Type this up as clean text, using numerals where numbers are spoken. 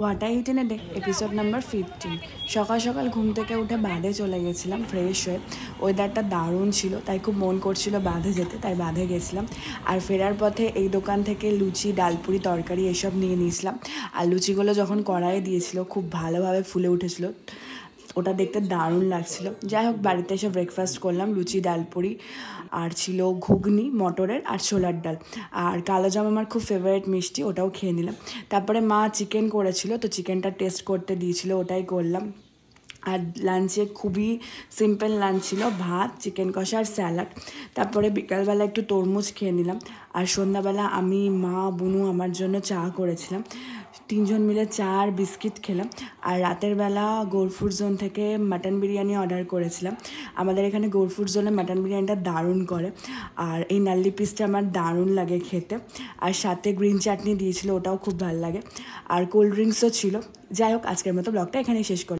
What I it in a day episode number 15। সকাল সকাল ঘুম থেকে উঠে বাঁধে চলে গেছিলাম ফ্রেশ হয়ে। ওয়েদারটা দারুণ ছিল, তাই খুব মন করছিল বাঁধে যেতে, তাই বাঁধে গেছিলাম। আর ফেরার পথে এই দোকান থেকে লুচি, ডালপুরি, তরকারি এসব নিয়ে নিয়েছিলাম। আর লুচিগুলো যখন কড়াইয়ে দিয়েছিল খুব ভালোভাবে ফুলে উঠেছিল, ওটা দেখতে দারুণ লাগছিল। যাই হোক, বাড়িতে এসে ব্রেকফাস্ট করলাম, লুচি, ডালপুরি, আর ছিল ঘুগনি মটরের আর ছোলার ডাল। আর কালোজাম আমার খুব ফেভারিট মিষ্টি, ওটাও খেয়ে নিলাম। তারপরে মা চিকেন করেছিল, তো চিকেনটা টেস্ট করতে দিয়েছিল, ওটাই করলাম। আর লাঞ্চে খুবই সিম্পল লাঞ্চ ছিল, ভাত, চিকেন কষা আর স্যালাড। তারপরে বিকালবেলা একটু তরমুজ খেয়ে নিলাম। আর সন্ধ্যাবেলা আমি, মা, বুনু আমার জন্য চা করেছিলাম, 3 জন মিলে চা আর বিস্কিট খেলাম। আর রাতের বেলা গৌরফুড জোন থেকে মাটন বিরিয়ানি অর্ডার করেছিলাম। আমাদের এখানে গৌরফুড জোনে মাটন বিরিয়ানিটা দারুণ করে, আর এই নাল্লি পিসটা আমার দারুণ লাগে খেতে। আর সাথে গ্রিন চাটনি দিয়েছিল, ওটাও খুব ভালো লাগে। আর কোল্ড ড্রিঙ্কসও ছিল। যাই হোক, আজকের মতো ব্লগটা এখানেই শেষ করি।